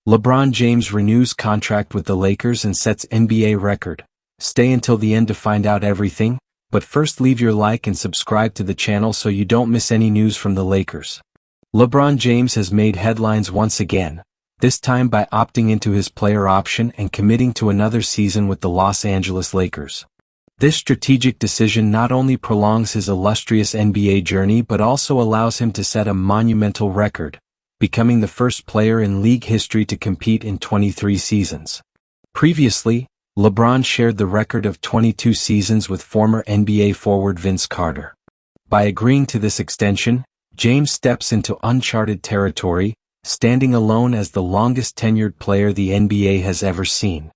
LeBron James renews contract with the Lakers and sets NBA record. Stay until the end to find out everything, but first leave your like and subscribe to the channel so you don't miss any news from the Lakers. LeBron James has made headlines once again, this time by opting into his player option and committing to another season with the Los Angeles Lakers. This strategic decision not only prolongs his illustrious NBA journey but also allows him to set a monumental record, becoming the first player in league history to compete in 23 seasons. Previously, LeBron shared the record of 22 seasons with former NBA forward Vince Carter. By agreeing to this extension, James steps into uncharted territory, standing alone as the longest-tenured player the NBA has ever seen.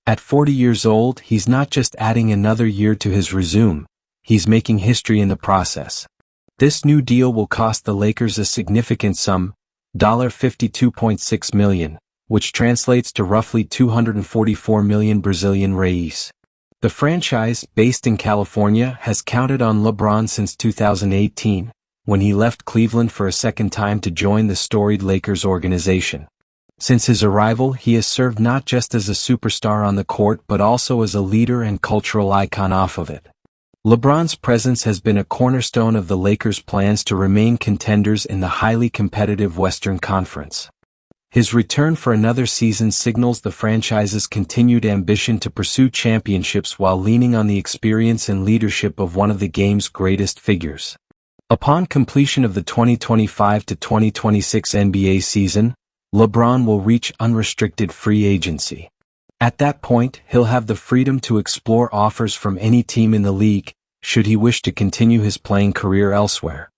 At 40 years old, he's not just adding another year to his resume, he's making history in the process. This new deal will cost the Lakers a significant sum, $52.6 million, which translates to roughly 244 million Brazilian reais. The franchise, based in California, has counted on LeBron since 2018, when he left Cleveland for a second time to join the storied Lakers organization. Since his arrival, he has served not just as a superstar on the court but also as a leader and cultural icon off of it. LeBron's presence has been a cornerstone of the Lakers' plans to remain contenders in the highly competitive Western Conference. His return for another season signals the franchise's continued ambition to pursue championships while leaning on the experience and leadership of one of the game's greatest figures. Upon completion of the 2025 to 2026 NBA season, LeBron will reach unrestricted free agency. At that point, he'll have the freedom to explore offers from any team in the league, should he wish to continue his playing career elsewhere.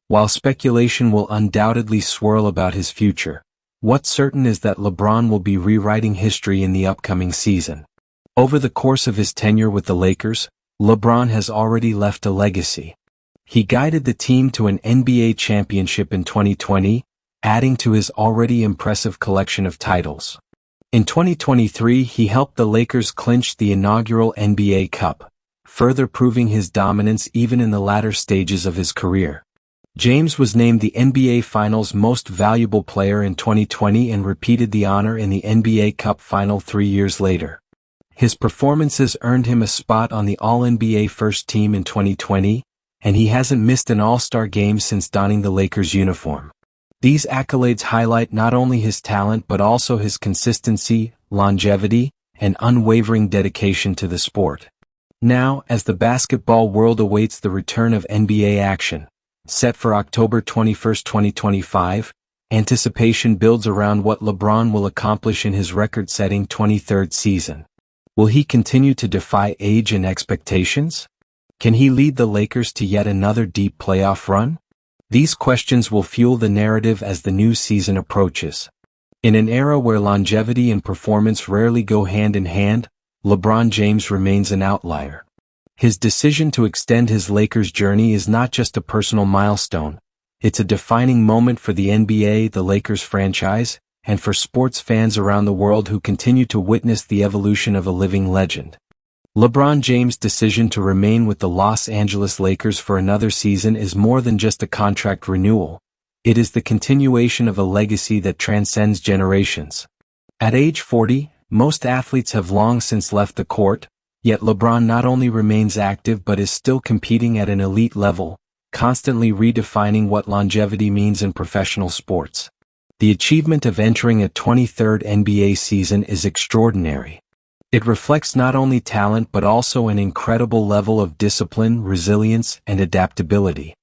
While speculation will undoubtedly swirl about his future, what's certain is that LeBron will be rewriting history in the upcoming season. Over the course of his tenure with the Lakers, LeBron has already left a legacy. He guided the team to an NBA championship in 2020, adding to his already impressive collection of titles. In 2023, he helped the Lakers clinch the inaugural NBA Cup, further proving his dominance even in the latter stages of his career. James was named the NBA Finals Most Valuable Player in 2020 and repeated the honor in the NBA Cup Final 3 years later. His performances earned him a spot on the All-NBA First Team in 2020, and he hasn't missed an All-Star game since donning the Lakers uniform. These accolades highlight not only his talent but also his consistency, longevity, and unwavering dedication to the sport. Now, as the basketball world awaits the return of NBA action, set for October 21, 2025, anticipation builds around what LeBron will accomplish in his record-setting 23rd season. Will he continue to defy age and expectations? Can he lead the Lakers to yet another deep playoff run? These questions will fuel the narrative as the new season approaches. In an era where longevity and performance rarely go hand in hand, LeBron James remains an outlier. His decision to extend his Lakers journey is not just a personal milestone, it's a defining moment for the NBA, the Lakers franchise, and for sports fans around the world who continue to witness the evolution of a living legend. LeBron James' decision to remain with the Los Angeles Lakers for another season is more than just a contract renewal. It is the continuation of a legacy that transcends generations. At age 40, most athletes have long since left the court, yet LeBron not only remains active but is still competing at an elite level, constantly redefining what longevity means in professional sports. The achievement of entering a 23rd NBA season is extraordinary. It reflects not only talent but also an incredible level of discipline, resilience, and adaptability.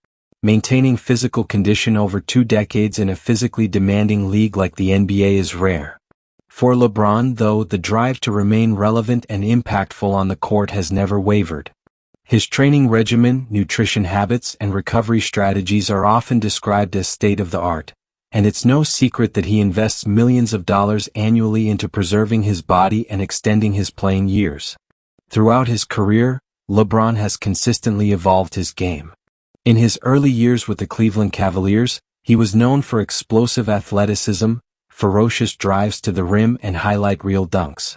Maintaining physical condition over 2 decades in a physically demanding league like the NBA is rare. For LeBron, though, the drive to remain relevant and impactful on the court has never wavered. His training regimen, nutrition habits, and recovery strategies are often described as state-of-the-art, and it's no secret that he invests millions of dollars annually into preserving his body and extending his playing years. Throughout his career, LeBron has consistently evolved his game. In his early years with the Cleveland Cavaliers, he was known for explosive athleticism, ferocious drives to the rim, and highlight reel dunks.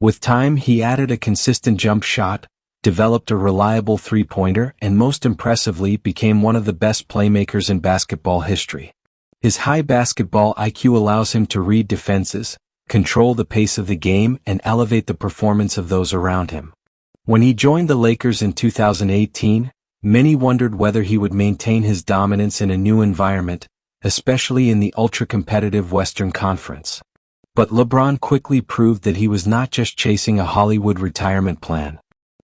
With time, he added a consistent jump shot, developed a reliable three-pointer, and most impressively became one of the best playmakers in basketball history. His high basketball IQ allows him to read defenses, control the pace of the game, and elevate the performance of those around him. When he joined the Lakers in 2018, many wondered whether he would maintain his dominance in a new environment, especially in the ultra-competitive Western Conference. But LeBron quickly proved that he was not just chasing a Hollywood retirement plan.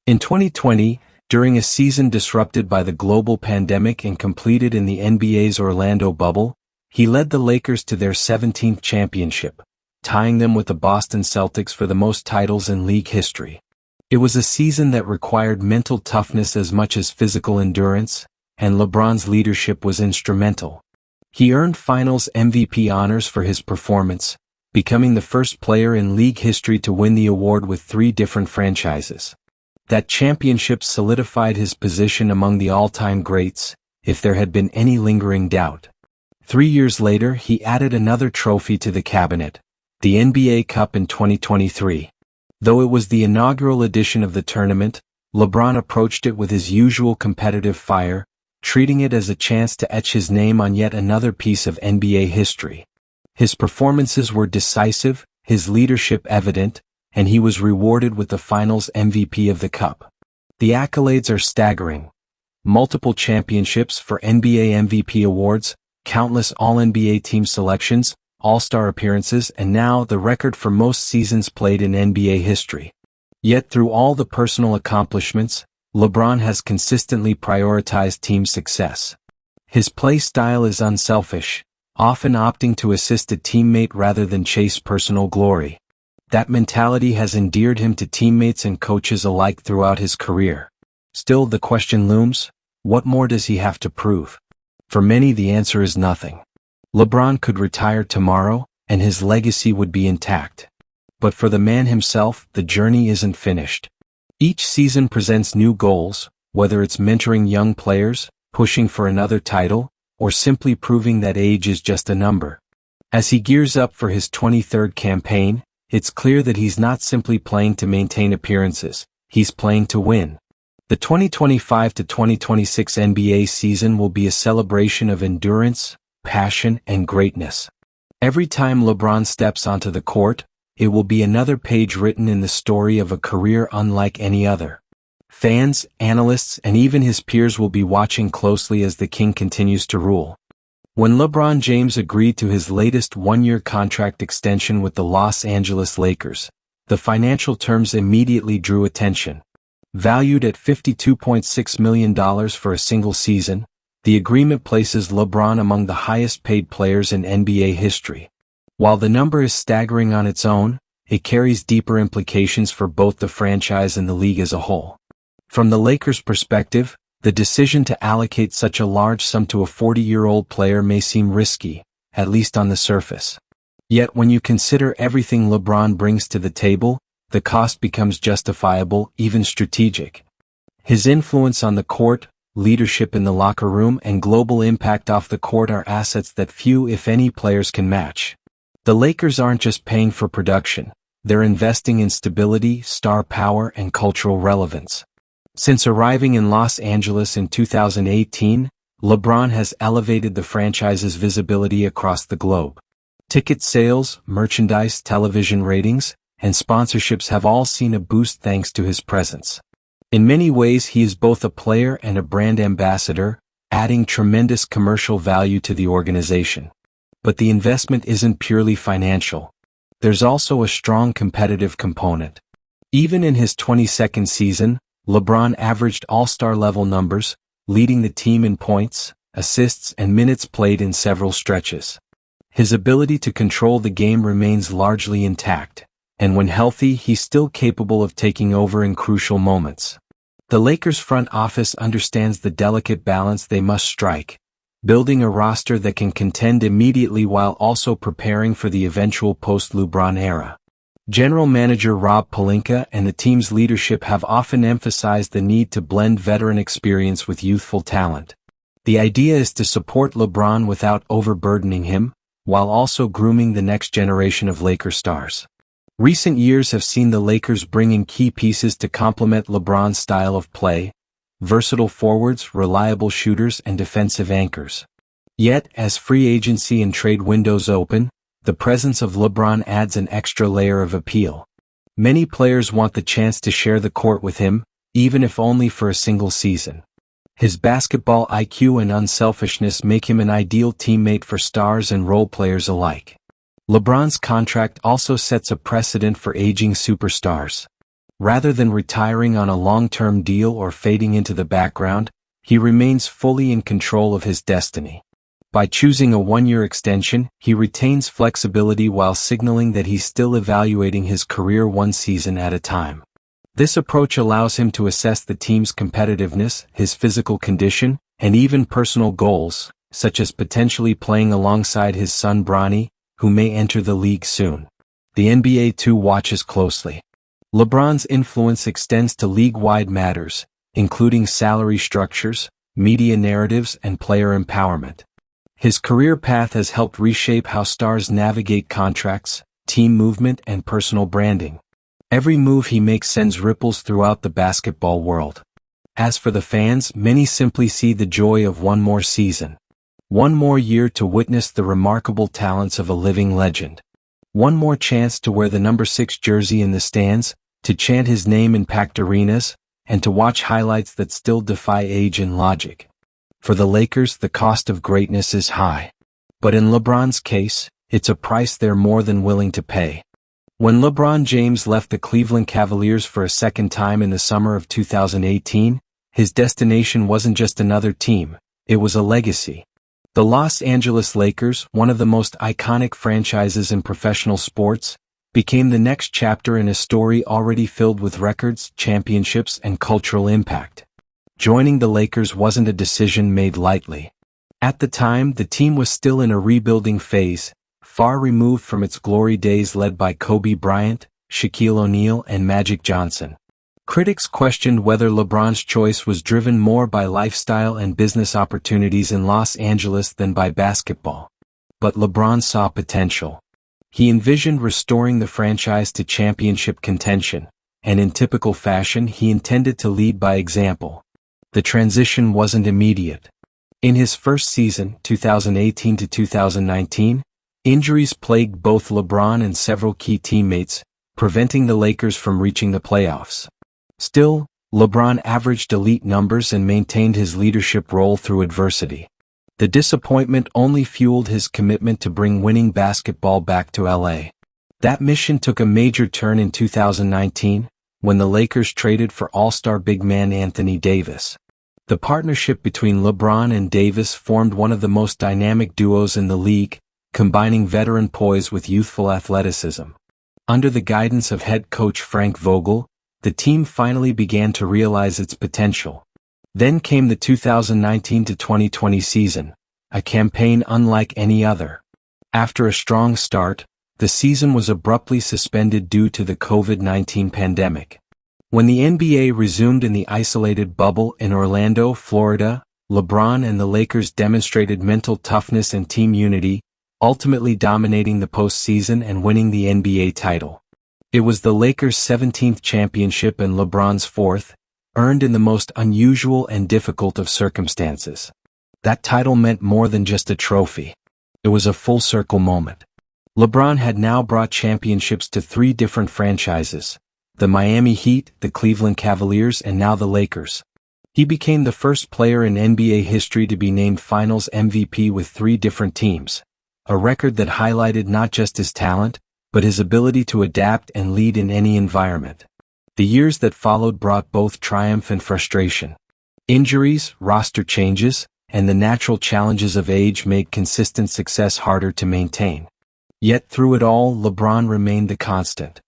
In 2020, during a season disrupted by the global pandemic and completed in the NBA's Orlando bubble, he led the Lakers to their 17th championship, tying them with the Boston Celtics for the most titles in league history. It was a season that required mental toughness as much as physical endurance, and LeBron's leadership was instrumental. He earned Finals MVP honors for his performance, becoming the first player in league history to win the award with 3 different franchises. That championship solidified his position among the all-time greats, if there had been any lingering doubt. 3 years later, he added another trophy to the cabinet, the NBA Cup in 2023. Though it was the inaugural edition of the tournament, LeBron approached it with his usual competitive fire, treating it as a chance to etch his name on yet another piece of NBA history. His performances were decisive, his leadership evident, and he was rewarded with the Finals MVP of the Cup. The accolades are staggering. Multiple championships for NBA MVP awards, countless All-NBA team selections, All-Star appearances, and now the record for most seasons played in NBA history. Yet through all the personal accomplishments, LeBron has consistently prioritized team success. His play style is unselfish, often opting to assist a teammate rather than chase personal glory. That mentality has endeared him to teammates and coaches alike throughout his career. Still, the question looms, what more does he have to prove? For many, the answer is nothing. LeBron could retire tomorrow, and his legacy would be intact. But for the man himself, the journey isn't finished. Each season presents new goals, whether it's mentoring young players, pushing for another title, or simply proving that age is just a number. As he gears up for his 23rd campaign, it's clear that he's not simply playing to maintain appearances, he's playing to win. The 2025 to 2026 NBA season will be a celebration of endurance, passion, and greatness. Every time LeBron steps onto the court, it will be another page written in the story of a career unlike any other. Fans, analysts, and even his peers will be watching closely as the king continues to rule. When LeBron James agreed to his latest one-year contract extension with the Los Angeles Lakers, the financial terms immediately drew attention. Valued at $52.6 million for a single season, the agreement places LeBron among the highest-paid players in NBA history. While the number is staggering on its own, it carries deeper implications for both the franchise and the league as a whole. From the Lakers' perspective, the decision to allocate such a large sum to a 40-year-old player may seem risky, at least on the surface. Yet when you consider everything LeBron brings to the table, the cost becomes justifiable, even strategic. His influence on the court, leadership in the locker room, and global impact off the court are assets that few, if any, players can match. The Lakers aren't just paying for production, they're investing in stability, star power, and cultural relevance. Since arriving in Los Angeles in 2018, LeBron has elevated the franchise's visibility across the globe. Ticket sales, merchandise, television ratings, and sponsorships have all seen a boost thanks to his presence. In many ways, he is both a player and a brand ambassador, adding tremendous commercial value to the organization. But the investment isn't purely financial. There's also a strong competitive component. Even in his 22nd season, LeBron averaged all-star level numbers, leading the team in points, assists, and minutes played in several stretches. His ability to control the game remains largely intact, and when healthy, he's still capable of taking over in crucial moments. The Lakers' front office understands the delicate balance they must strike, building a roster that can contend immediately while also preparing for the eventual post-LeBron era. General Manager Rob Pelinka and the team's leadership have often emphasized the need to blend veteran experience with youthful talent. The idea is to support LeBron without overburdening him, while also grooming the next generation of Laker stars. Recent years have seen the Lakers bring in key pieces to complement LeBron's style of play: versatile forwards, reliable shooters, and defensive anchors. Yet, as free agency and trade windows open, The presence of LeBron adds an extra layer of appeal. Many players want the chance to share the court with him, even if only for a single season. His basketball IQ and unselfishness make him an ideal teammate for stars and role players alike. LeBron's contract also sets a precedent for aging superstars. Rather than retiring on a long-term deal or fading into the background, he remains fully in control of his destiny. By choosing a one-year extension, he retains flexibility while signaling that he's still evaluating his career one season at a time. This approach allows him to assess the team's competitiveness, his physical condition, and even personal goals, such as potentially playing alongside his son Bronny, who may enter the league soon. The NBA too watches closely. LeBron's influence extends to league-wide matters, including salary structures, media narratives, and player empowerment. His career path has helped reshape how stars navigate contracts, team movement, and personal branding. Every move he makes sends ripples throughout the basketball world. As for the fans, many simply see the joy of one more season. One more year to witness the remarkable talents of a living legend. One more chance to wear the number 6 jersey in the stands, to chant his name in packed arenas, and to watch highlights that still defy age and logic. For the Lakers, the cost of greatness is high. But in LeBron's case, it's a price they're more than willing to pay. When LeBron James left the Cleveland Cavaliers for a second time in the summer of 2018, his destination wasn't just another team, it was a legacy. The Los Angeles Lakers, one of the most iconic franchises in professional sports, became the next chapter in a story already filled with records, championships, and cultural impact. Joining the Lakers wasn't a decision made lightly. At the time, the team was still in a rebuilding phase, far removed from its glory days led by Kobe Bryant, Shaquille O'Neal, and Magic Johnson. Critics questioned whether LeBron's choice was driven more by lifestyle and business opportunities in Los Angeles than by basketball. But LeBron saw potential. He envisioned restoring the franchise to championship contention, and in typical fashion he intended to lead by example. The transition wasn't immediate. In his first season, 2018 to 2019, injuries plagued both LeBron and several key teammates, preventing the Lakers from reaching the playoffs. Still, LeBron averaged elite numbers and maintained his leadership role through adversity. The disappointment only fueled his commitment to bring winning basketball back to LA. That mission took a major turn in 2019, when the Lakers traded for all-star big man Anthony Davis. The partnership between LeBron and Davis formed one of the most dynamic duos in the league, combining veteran poise with youthful athleticism. Under the guidance of head coach Frank Vogel, the team finally began to realize its potential. Then came the 2019 to 2020 season, a campaign unlike any other. After a strong start, the season was abruptly suspended due to the COVID-19 pandemic. When the NBA resumed in the isolated bubble in Orlando, Florida, LeBron and the Lakers demonstrated mental toughness and team unity, ultimately dominating the postseason and winning the NBA title. It was the Lakers' 17th championship and LeBron's 4th, earned in the most unusual and difficult of circumstances. That title meant more than just a trophy. It was a full-circle moment. LeBron had now brought championships to 3 different franchises: the Miami Heat, the Cleveland Cavaliers, and now the Lakers. He became the first player in NBA history to be named Finals MVP with 3 different teams, a record that highlighted not just his talent, but his ability to adapt and lead in any environment. The years that followed brought both triumph and frustration. Injuries, roster changes, and the natural challenges of age made consistent success harder to maintain. Yet through it all, LeBron remained the constant.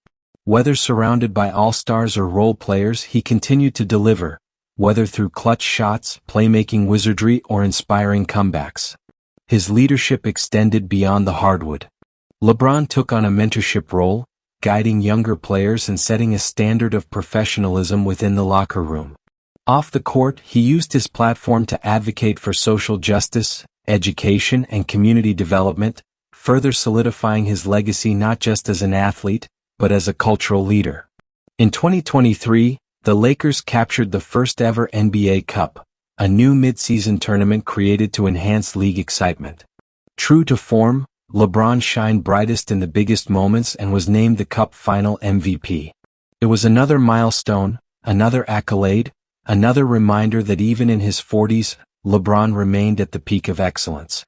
Whether surrounded by all-stars or role players, he continued to deliver, whether through clutch shots, playmaking wizardry, or inspiring comebacks. His leadership extended beyond the hardwood. LeBron took on a mentorship role, guiding younger players and setting a standard of professionalism within the locker room. Off the court, he used his platform to advocate for social justice, education, and community development, further solidifying his legacy not just as an athlete, but as a cultural leader. In 2023, the Lakers captured the first-ever NBA Cup, a new mid-season tournament created to enhance league excitement. True to form, LeBron shined brightest in the biggest moments and was named the Cup Final MVP. It was another milestone, another accolade, another reminder that even in his 40s, LeBron remained at the peak of excellence.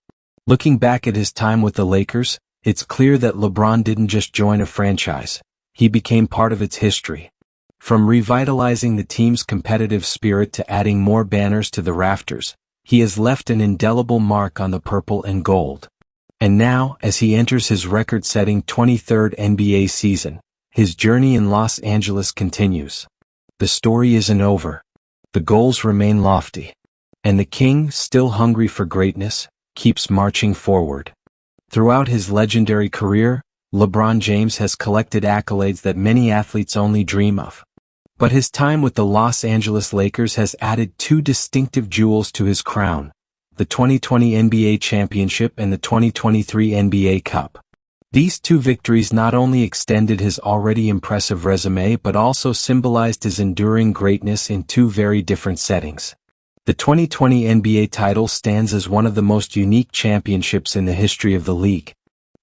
Looking back at his time with the Lakers, it's clear that LeBron didn't just join a franchise, he became part of its history. From revitalizing the team's competitive spirit to adding more banners to the rafters, he has left an indelible mark on the purple and gold. And now, as he enters his record-setting 23rd NBA season, his journey in Los Angeles continues. The story isn't over. The goals remain lofty. And the King, still hungry for greatness, keeps marching forward. Throughout his legendary career, LeBron James has collected accolades that many athletes only dream of. But his time with the Los Angeles Lakers has added two distinctive jewels to his crown: the 2020 NBA Championship and the 2023 NBA Cup. These two victories not only extended his already impressive resume but also symbolized his enduring greatness in two very different settings. The 2020 NBA title stands as one of the most unique championships in the history of the league.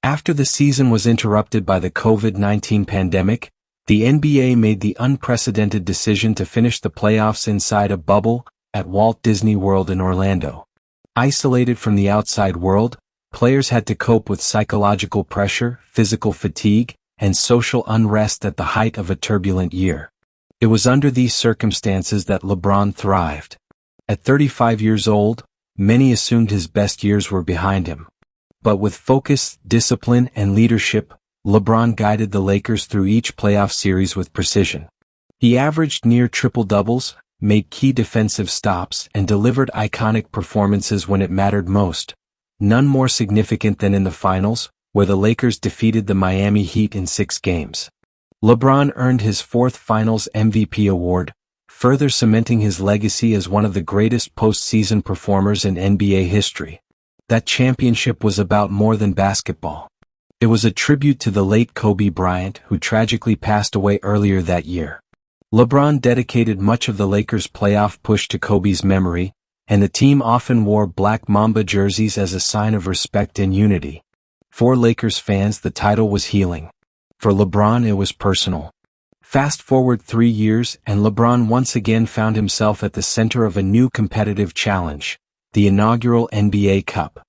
After the season was interrupted by the COVID-19 pandemic, the NBA made the unprecedented decision to finish the playoffs inside a bubble at Walt Disney World in Orlando. Isolated from the outside world, players had to cope with psychological pressure, physical fatigue, and social unrest at the height of a turbulent year. It was under these circumstances that LeBron thrived. At 35 years old, many assumed his best years were behind him. But with focus, discipline, and leadership, LeBron guided the Lakers through each playoff series with precision. He averaged near triple-doubles, made key defensive stops, and delivered iconic performances when it mattered most. None more significant than in the finals, where the Lakers defeated the Miami Heat in 6 games. LeBron earned his 4th Finals MVP award, further cementing his legacy as one of the greatest postseason performers in NBA history. That championship was about more than basketball. It was a tribute to the late Kobe Bryant, who tragically passed away earlier that year. LeBron dedicated much of the Lakers' playoff push to Kobe's memory, and the team often wore black Mamba jerseys as a sign of respect and unity. For Lakers fans, the title was healing. For LeBron, it was personal. Fast forward 3 years, and LeBron once again found himself at the center of a new competitive challenge, the inaugural NBA Cup.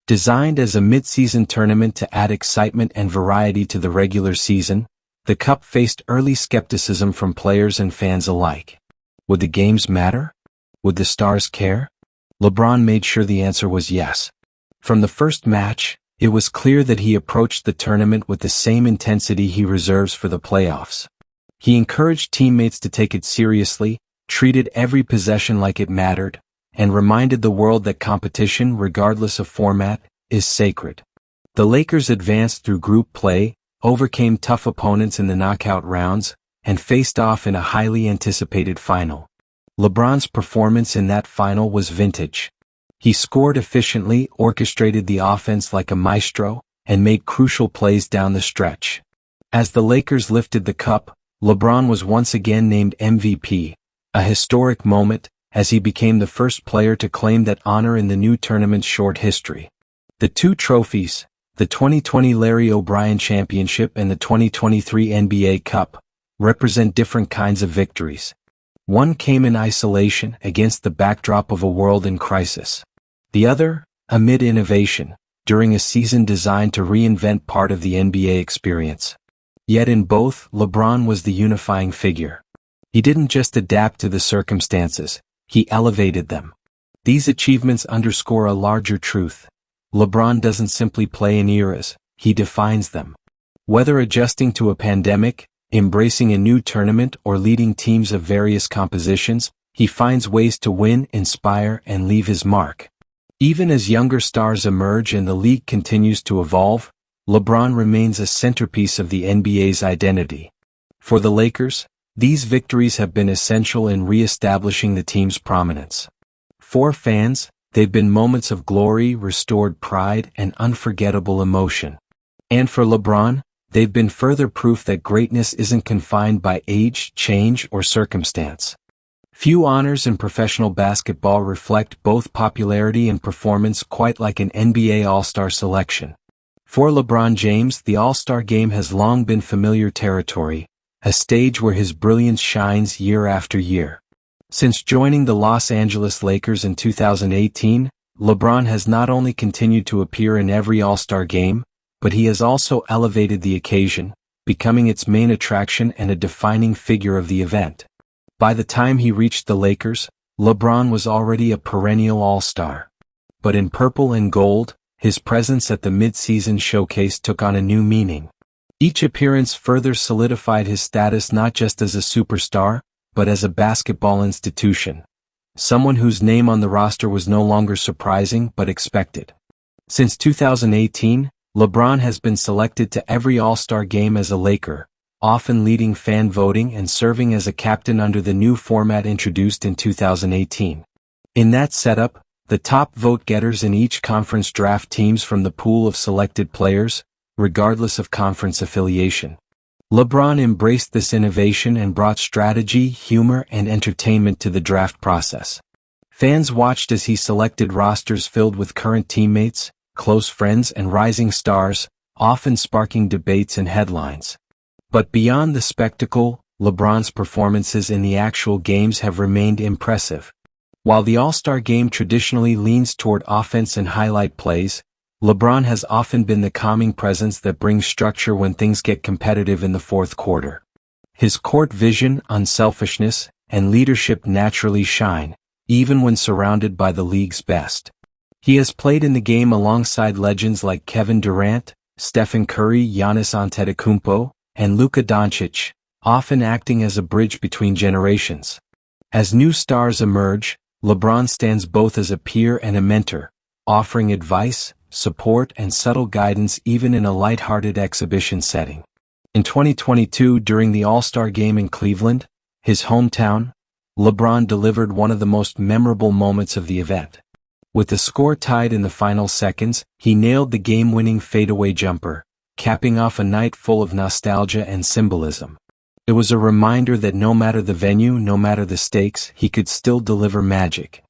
Designed as a mid-season tournament to add excitement and variety to the regular season, the Cup faced early skepticism from players and fans alike. Would the games matter? Would the stars care? LeBron made sure the answer was yes. From the first match, it was clear that he approached the tournament with the same intensity he reserves for the playoffs. He encouraged teammates to take it seriously, treated every possession like it mattered, and reminded the world that competition, regardless of format, is sacred. The Lakers advanced through group play, overcame tough opponents in the knockout rounds, and faced off in a highly anticipated final. LeBron's performance in that final was vintage. He scored efficiently, orchestrated the offense like a maestro, and made crucial plays down the stretch. As the Lakers lifted the cup, LeBron was once again named MVP, a historic moment, as he became the first player to claim that honor in the new tournament's short history. The two trophies, the 2020 Larry O'Brien Championship and the 2023 NBA Cup, represent different kinds of victories. One came in isolation against the backdrop of a world in crisis. The other, amid innovation, during a season designed to reinvent part of the NBA experience. Yet in both, LeBron was the unifying figure. He didn't just adapt to the circumstances, he elevated them. These achievements underscore a larger truth. LeBron doesn't simply play in eras, he defines them. Whether adjusting to a pandemic, embracing a new tournament, or leading teams of various compositions, he finds ways to win, inspire, and leave his mark. Even as younger stars emerge and the league continues to evolve, LeBron remains a centerpiece of the NBA's identity. For the Lakers, these victories have been essential in re-establishing the team's prominence. For fans, they've been moments of glory, restored pride, and unforgettable emotion. And for LeBron, they've been further proof that greatness isn't confined by age, change, or circumstance. Few honors in professional basketball reflect both popularity and performance quite like an NBA All-Star selection. For LeBron James, the All-Star Game has long been familiar territory, a stage where his brilliance shines year after year. Since joining the Los Angeles Lakers in 2018, LeBron has not only continued to appear in every All-Star Game, but he has also elevated the occasion, becoming its main attraction and a defining figure of the event. By the time he reached the Lakers, LeBron was already a perennial All-Star. But in purple and gold, his presence at the mid-season showcase took on a new meaning. Each appearance further solidified his status not just as a superstar, but as a basketball institution. Someone whose name on the roster was no longer surprising but expected. Since 2018, LeBron has been selected to every All-Star Game as a Laker, often leading fan voting and serving as a captain under the new format introduced in 2018. In that setup, the top vote-getters in each conference draft teams from the pool of selected players, regardless of conference affiliation. LeBron embraced this innovation and brought strategy, humor, and entertainment to the draft process. Fans watched as he selected rosters filled with current teammates, close friends, and rising stars, often sparking debates and headlines. But beyond the spectacle, LeBron's performances in the actual games have remained impressive. While the All-Star Game traditionally leans toward offense and highlight plays, LeBron has often been the calming presence that brings structure when things get competitive in the fourth quarter. His court vision, unselfishness, and leadership naturally shine, even when surrounded by the league's best. He has played in the game alongside legends like Kevin Durant, Stephen Curry, Giannis Antetokounmpo, and Luka Doncic, often acting as a bridge between generations. As new stars emerge, LeBron stands both as a peer and a mentor, offering advice, support, and subtle guidance even in a light-hearted exhibition setting. In 2022, during the All-Star Game in Cleveland, his hometown, LeBron delivered one of the most memorable moments of the event. With the score tied in the final seconds, he nailed the game-winning fadeaway jumper, capping off a night full of nostalgia and symbolism. It was a reminder that no matter the venue, no matter the stakes, he could still deliver magic.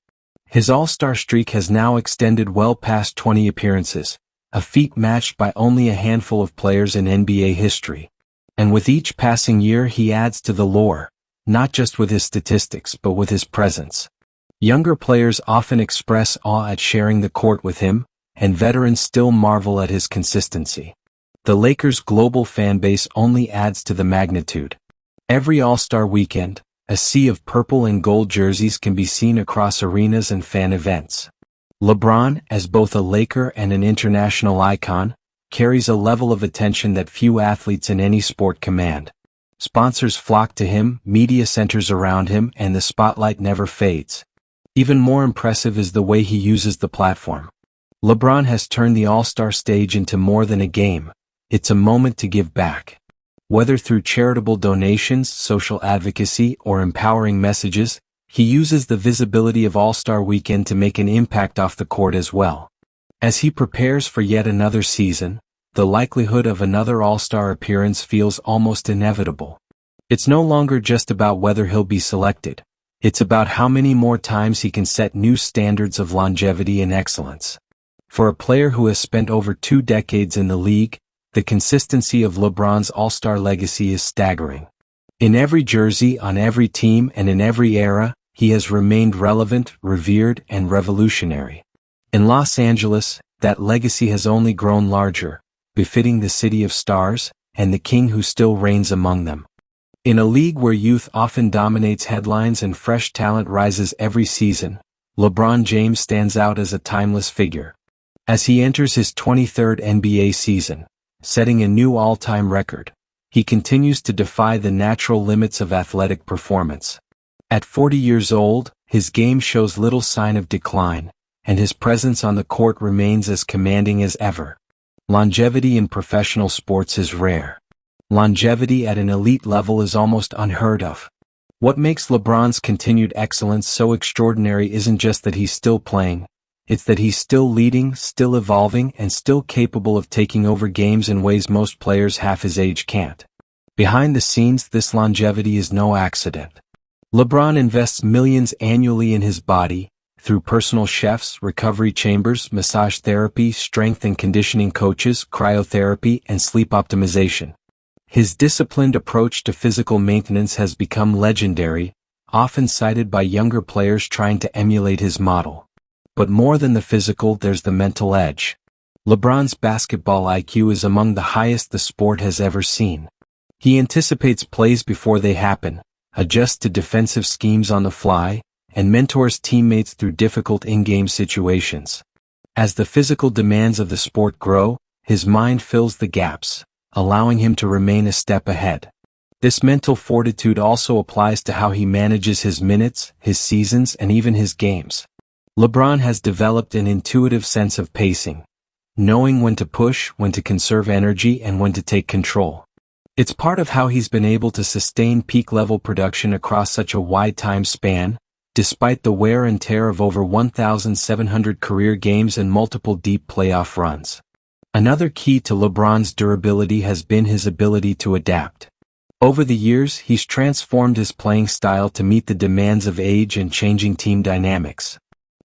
His All-Star streak has now extended well past 20 appearances, a feat matched by only a handful of players in NBA history. And with each passing year he adds to the lore, not just with his statistics but with his presence. Younger players often express awe at sharing the court with him, and veterans still marvel at his consistency. The Lakers' global fan base only adds to the magnitude. Every All-Star weekend, a sea of purple and gold jerseys can be seen across arenas and fan events. LeBron, as both a Laker and an international icon, carries a level of attention that few athletes in any sport command. Sponsors flock to him, media centers around him, and the spotlight never fades. Even more impressive is the way he uses the platform. LeBron has turned the All-Star stage into more than a game. It's a moment to give back. Whether through charitable donations, social advocacy, or empowering messages, he uses the visibility of All-Star Weekend to make an impact off the court as well. As he prepares for yet another season, the likelihood of another All-Star appearance feels almost inevitable. It's no longer just about whether he'll be selected. It's about how many more times he can set new standards of longevity and excellence. For a player who has spent over 2 decades in the league, the consistency of LeBron's All-Star legacy is staggering. In every jersey, on every team, and in every era, he has remained relevant, revered, and revolutionary. In Los Angeles, that legacy has only grown larger, befitting the city of stars, and the king who still reigns among them. In a league where youth often dominates headlines and fresh talent rises every season, LeBron James stands out as a timeless figure. As he enters his 23rd NBA season, setting a new all-time record, he continues to defy the natural limits of athletic performance. At 40 years old, his game shows little sign of decline, and his presence on the court remains as commanding as ever. Longevity in professional sports is rare. Longevity at an elite level is almost unheard of. What makes LeBron's continued excellence so extraordinary isn't just that he's still playing, it's that he's still leading, still evolving, and still capable of taking over games in ways most players half his age can't. Behind the scenes, this longevity is no accident. LeBron invests millions annually in his body, through personal chefs, recovery chambers, massage therapy, strength and conditioning coaches, cryotherapy, and sleep optimization. His disciplined approach to physical maintenance has become legendary, often cited by younger players trying to emulate his model. But more than the physical, there's the mental edge. LeBron's basketball IQ is among the highest the sport has ever seen. He anticipates plays before they happen, adjusts to defensive schemes on the fly, and mentors teammates through difficult in-game situations. As the physical demands of the sport grow, his mind fills the gaps, allowing him to remain a step ahead. This mental fortitude also applies to how he manages his minutes, his seasons, and even his games. LeBron has developed an intuitive sense of pacing, knowing when to push, when to conserve energy, and when to take control. It's part of how he's been able to sustain peak-level production across such a wide time span, despite the wear and tear of over 1,700 career games and multiple deep playoff runs. Another key to LeBron's durability has been his ability to adapt. Over the years, he's transformed his playing style to meet the demands of age and changing team dynamics.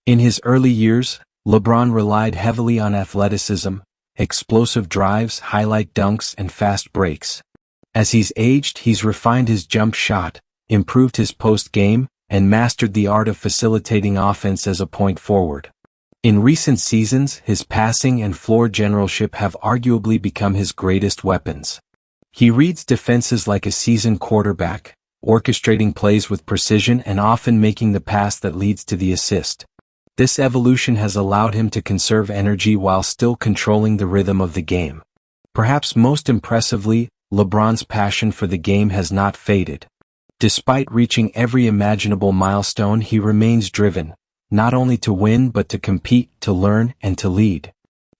In his early years, LeBron relied heavily on athleticism, explosive drives, highlight dunks, and fast breaks. As he's aged, he's refined his jump shot, improved his post game, and mastered the art of facilitating offense as a point forward. In recent seasons, his passing and floor generalship have arguably become his greatest weapons. He reads defenses like a seasoned quarterback, orchestrating plays with precision and often making the pass that leads to the assist. This evolution has allowed him to conserve energy while still controlling the rhythm of the game. Perhaps most impressively, LeBron's passion for the game has not faded. Despite reaching every imaginable milestone, he remains driven, not only to win but to compete, to learn, and to lead.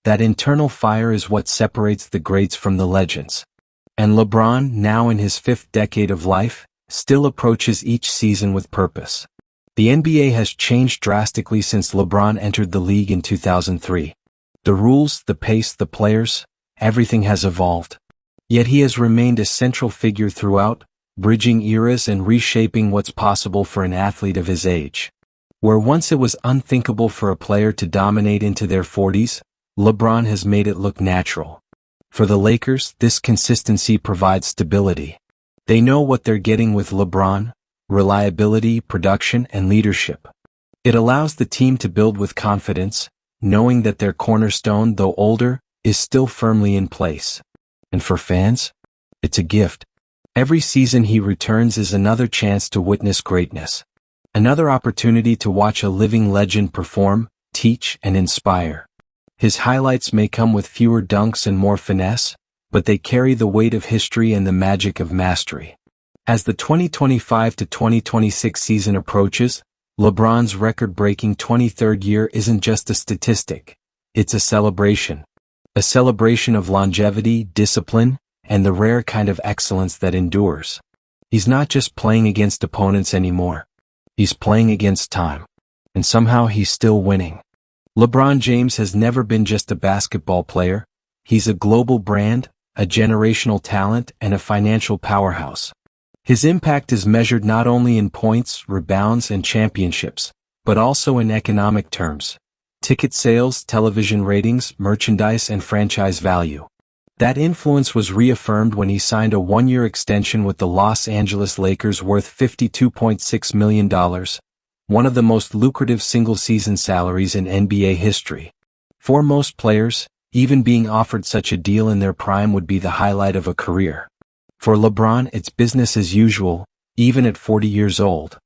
That internal fire is what separates the greats from the legends. And LeBron, now in his 5th decade of life, still approaches each season with purpose. The NBA has changed drastically since LeBron entered the league in 2003. The rules, the pace, the players, everything has evolved. Yet he has remained a central figure throughout, bridging eras and reshaping what's possible for an athlete of his age. Where once it was unthinkable for a player to dominate into their 40s, LeBron has made it look natural. For the Lakers, this consistency provides stability. They know what they're getting with LeBron: reliability, production, and leadership. It allows the team to build with confidence, knowing that their cornerstone, though older, is still firmly in place. And for fans, it's a gift. Every season he returns is another chance to witness greatness. Another opportunity to watch a living legend perform, teach, and inspire. His highlights may come with fewer dunks and more finesse, but they carry the weight of history and the magic of mastery. As the 2025 to 2026 season approaches, LeBron's record-breaking 23rd year isn't just a statistic. It's a celebration. A celebration of longevity, discipline, and the rare kind of excellence that endures. He's not just playing against opponents anymore. He's playing against time. And somehow he's still winning. LeBron James has never been just a basketball player. He's a global brand, a generational talent, and a financial powerhouse. His impact is measured not only in points, rebounds, and championships, but also in economic terms: ticket sales, television ratings, merchandise, and franchise value. That influence was reaffirmed when he signed a 1-year extension with the Los Angeles Lakers worth $52.6 million, one of the most lucrative single-season salaries in NBA history. For most players, even being offered such a deal in their prime would be the highlight of a career. For LeBron, it's business as usual, even at 40 years old.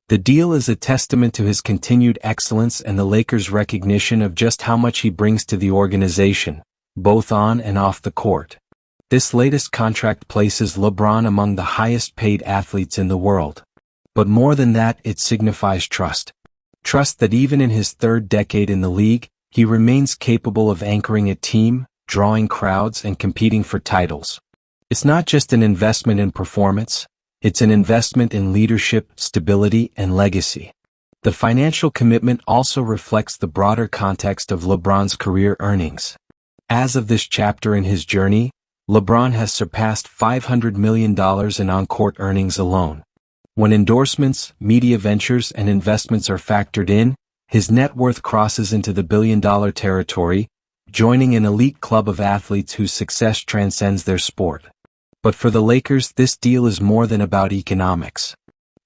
The deal is a testament to his continued excellence and the Lakers' recognition of just how much he brings to the organization, both on and off the court. This latest contract places LeBron among the highest-paid athletes in the world. But more than that, it signifies trust. Trust that even in his 3rd decade in the league, he remains capable of anchoring a team, drawing crowds, and competing for titles. It's not just an investment in performance, it's an investment in leadership, stability, and legacy. The financial commitment also reflects the broader context of LeBron's career earnings. As of this chapter in his journey, LeBron has surpassed $500 million in on-court earnings alone. When endorsements, media ventures, and investments are factored in, His net worth crosses into the billion-dollar territory, joining an elite club of athletes whose success transcends their sport. But for the Lakers, this deal is more than about economics.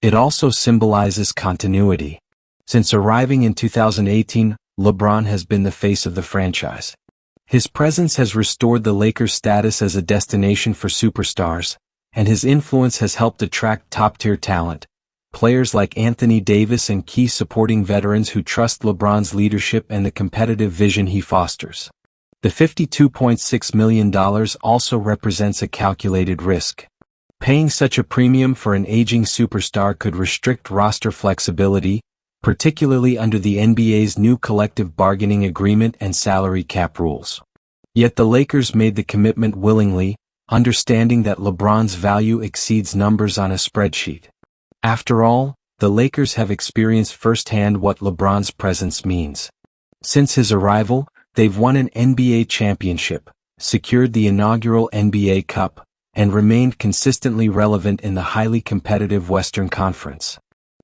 It also symbolizes continuity. Since arriving in 2018, LeBron has been the face of the franchise. His presence has restored the Lakers' status as a destination for superstars, and his influence has helped attract top-tier talent, players like Anthony Davis and key supporting veterans who trust LeBron's leadership and the competitive vision he fosters. The $52.6 million also represents a calculated risk. Paying such a premium for an aging superstar could restrict roster flexibility, particularly under the NBA's new collective bargaining agreement and salary cap rules. Yet the Lakers made the commitment willingly, understanding that LeBron's value exceeds numbers on a spreadsheet. After all, the Lakers have experienced firsthand what LeBron's presence means. Since his arrival, they've won an NBA championship, secured the inaugural NBA Cup, and remained consistently relevant in the highly competitive Western Conference.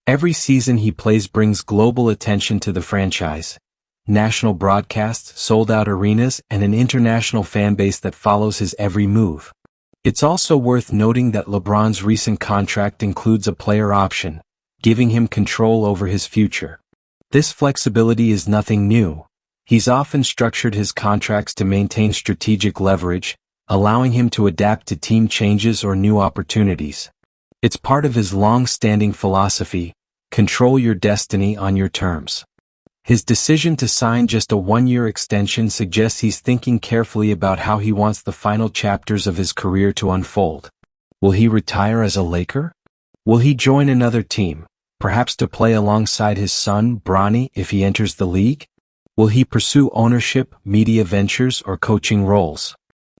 Every season he plays brings global attention to the franchise, national broadcasts, sold-out arenas, and an international fanbase that follows his every move. It's also worth noting that LeBron's recent contract includes a player option, giving him control over his future. This flexibility is nothing new. He's often structured his contracts to maintain strategic leverage, allowing him to adapt to team changes or new opportunities. It's part of his long-standing philosophy: control your destiny on your terms. His decision to sign just a one-year extension suggests he's thinking carefully about how he wants the final chapters of his career to unfold. Will he retire as a Laker? Will he join another team, perhaps to play alongside his son, Bronny, if he enters the league? Will he pursue ownership, media ventures, or coaching roles?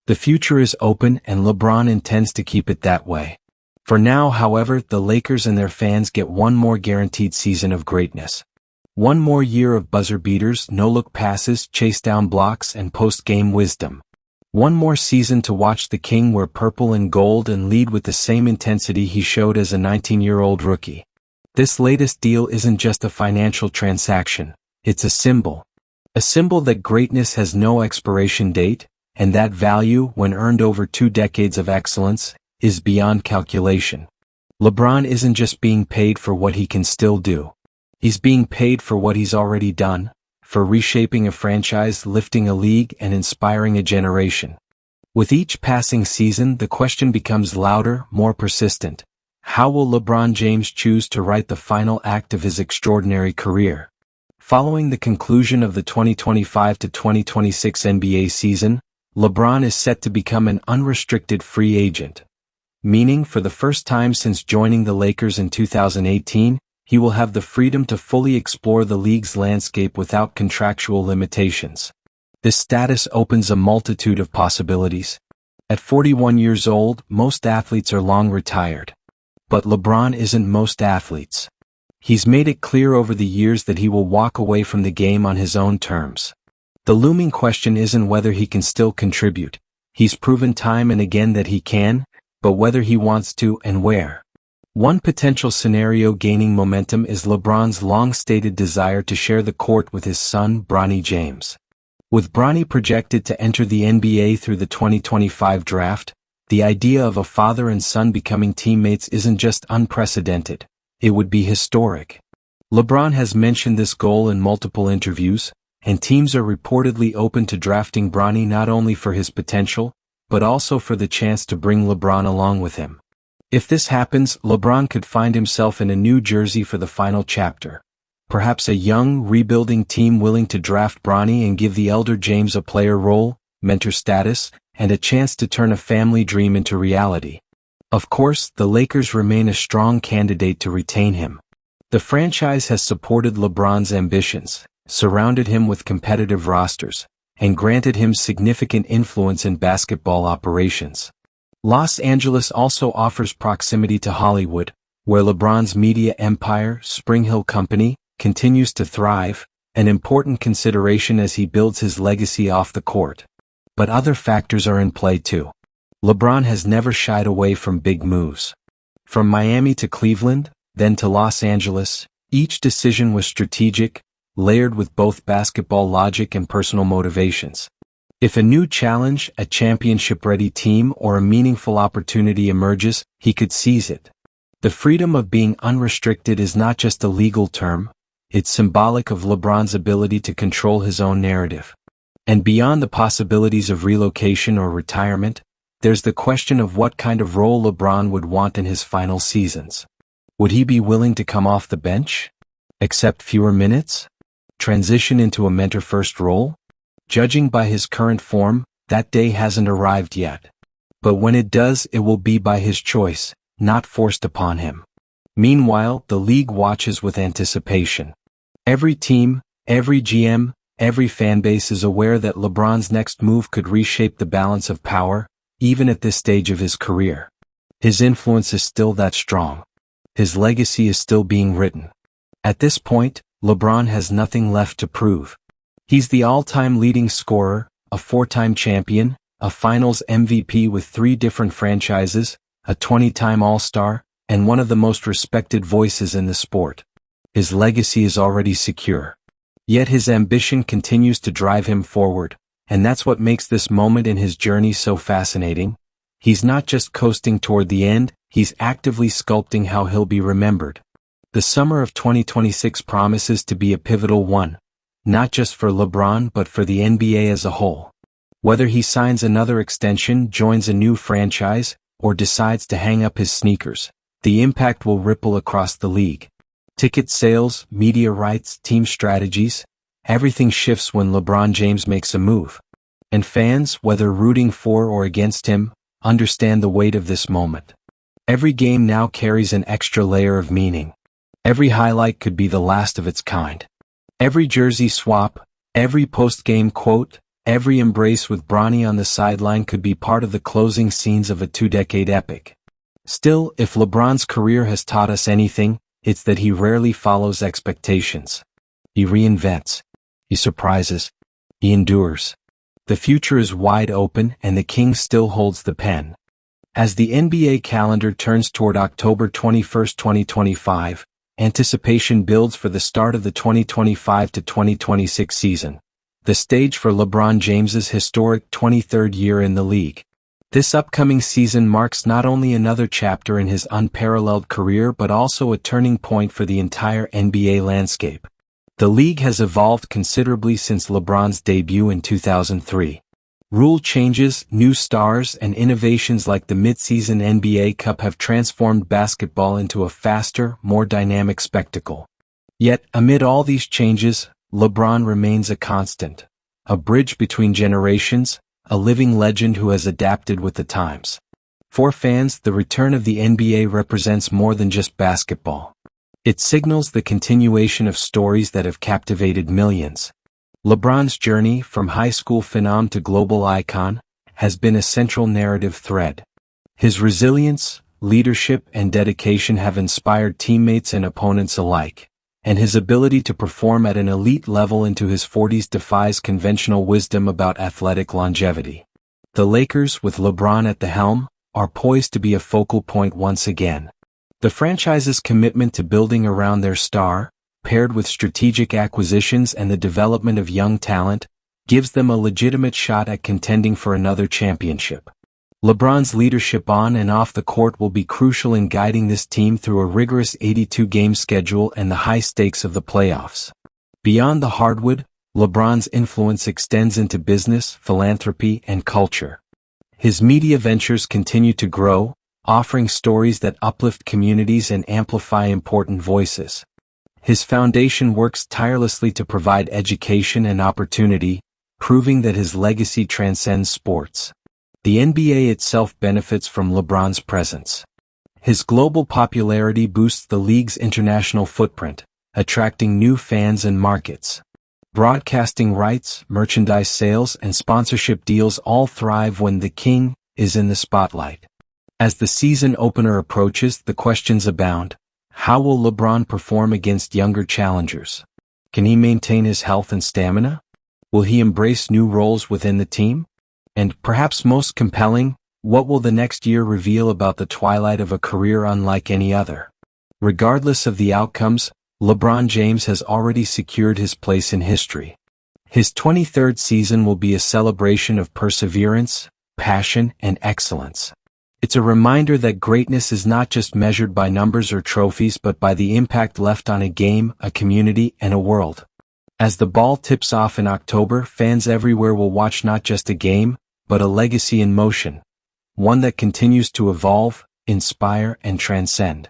The future is open, and LeBron intends to keep it that way. For now, however, the Lakers and their fans get one more guaranteed season of greatness. One more year of buzzer beaters, no-look passes, chase-down blocks, and post-game wisdom. One more season to watch the King wear purple and gold and lead with the same intensity he showed as a 19-year-old rookie. This latest deal isn't just a financial transaction, it's a symbol. A symbol that greatness has no expiration date, and that value, when earned over 2 decades of excellence, is beyond calculation. LeBron isn't just being paid for what he can still do. He's being paid for what he's already done, for reshaping a franchise, lifting a league, and inspiring a generation. With each passing season, the question becomes louder, more persistent. How will LeBron James choose to write the final act of his extraordinary career? Following the conclusion of the 2025 to 2026 NBA season, LeBron is set to become an unrestricted free agent. Meaning, for the first time since joining the Lakers in 2018, he will have the freedom to fully explore the league's landscape without contractual limitations. This status opens a multitude of possibilities. At 41 years old, most athletes are long retired. But LeBron isn't most athletes. He's made it clear over the years that he will walk away from the game on his own terms. The looming question isn't whether he can still contribute. He's proven time and again that he can, but whether he wants to and where. One potential scenario gaining momentum is LeBron's long-stated desire to share the court with his son, Bronny James. With Bronny projected to enter the NBA through the 2025 draft, the idea of a father and son becoming teammates isn't just unprecedented, it would be historic. LeBron has mentioned this goal in multiple interviews, and teams are reportedly open to drafting Bronny not only for his potential, but also for the chance to bring LeBron along with him. If this happens, LeBron could find himself in a new jersey for the final chapter. Perhaps a young, rebuilding team willing to draft Bronny and give the elder James a player role, mentor status, and a chance to turn a family dream into reality. Of course, the Lakers remain a strong candidate to retain him. The franchise has supported LeBron's ambitions, surrounded him with competitive rosters, and granted him significant influence in basketball operations. Los Angeles also offers proximity to Hollywood, where LeBron's media empire, Spring Hill Company, continues to thrive, an important consideration as he builds his legacy off the court. But other factors are in play too. LeBron has never shied away from big moves. From Miami to Cleveland, then to Los Angeles, each decision was strategic, layered with both basketball logic and personal motivations. If a new challenge, a championship-ready team, or a meaningful opportunity emerges, he could seize it. The freedom of being unrestricted is not just a legal term, it's symbolic of LeBron's ability to control his own narrative. And beyond the possibilities of relocation or retirement, there's the question of what kind of role LeBron would want in his final seasons. Would he be willing to come off the bench? Accept fewer minutes? Transition into a mentor-first role? Judging by his current form, that day hasn't arrived yet. But when it does, it will be by his choice, not forced upon him. Meanwhile, the league watches with anticipation. Every team, every GM, every fanbase is aware that LeBron's next move could reshape the balance of power, even at this stage of his career. His influence is still that strong. His legacy is still being written. At this point, LeBron has nothing left to prove. He's the all-time leading scorer, a four-time champion, a Finals MVP with 3 different franchises, a 20-time All-Star, and one of the most respected voices in the sport. His legacy is already secure. Yet his ambition continues to drive him forward, and that's what makes this moment in his journey so fascinating. He's not just coasting toward the end, he's actively sculpting how he'll be remembered. The summer of 2026 promises to be a pivotal one, not just for LeBron but for the NBA as a whole. Whether he signs another extension, joins a new franchise, or decides to hang up his sneakers, the impact will ripple across the league. Ticket sales, media rights, team strategies, everything shifts when LeBron James makes a move. And fans, whether rooting for or against him, understand the weight of this moment. Every game now carries an extra layer of meaning. Every highlight could be the last of its kind. Every jersey swap, every post-game quote, every embrace with Bronny on the sideline could be part of the closing scenes of a 2-decade epic. Still, if LeBron's career has taught us anything, it's that he rarely follows expectations. He reinvents. He surprises. He endures. The future is wide open and the King still holds the pen. As the NBA calendar turns toward October 21, 2025, anticipation builds for the start of the 2025 to 2026 season, the stage for LeBron James's historic 23rd year in the league. This upcoming season marks not only another chapter in his unparalleled career but also a turning point for the entire NBA landscape. The league has evolved considerably since LeBron's debut in 2003. Rule changes, new stars, and innovations like the mid-season NBA Cup have transformed basketball into a faster, more dynamic spectacle. Yet, amid all these changes, LeBron remains a constant, a bridge between generations, a living legend who has adapted with the times. For fans, the return of the NBA represents more than just basketball. It signals the continuation of stories that have captivated millions. LeBron's journey from high school phenom to global icon has been a central narrative thread. His resilience, leadership, and dedication have inspired teammates and opponents alike, and his ability to perform at an elite level into his 40s defies conventional wisdom about athletic longevity. The Lakers, with LeBron at the helm, are poised to be a focal point once again. The franchise's commitment to building around their star, paired with strategic acquisitions and the development of young talent, gives them a legitimate shot at contending for another championship. LeBron's leadership on and off the court will be crucial in guiding this team through a rigorous 82-game schedule and the high stakes of the playoffs. Beyond the hardwood, LeBron's influence extends into business, philanthropy, and culture. His media ventures continue to grow, offering stories that uplift communities and amplify important voices. His foundation works tirelessly to provide education and opportunity, proving that his legacy transcends sports. The NBA itself benefits from LeBron's presence. His global popularity boosts the league's international footprint, attracting new fans and markets. Broadcasting rights, merchandise sales, and sponsorship deals all thrive when the King is in the spotlight. As the season opener approaches, the questions abound. How will LeBron perform against younger challengers? Can he maintain his health and stamina? Will he embrace new roles within the team? And, perhaps most compelling, what will the next year reveal about the twilight of a career unlike any other? Regardless of the outcomes, LeBron James has already secured his place in history. His 23rd season will be a celebration of perseverance, passion, and excellence. It's a reminder that greatness is not just measured by numbers or trophies but by the impact left on a game, a community, and a world. As the ball tips off in October, fans everywhere will watch not just a game, but a legacy in motion. One that continues to evolve, inspire, and transcend.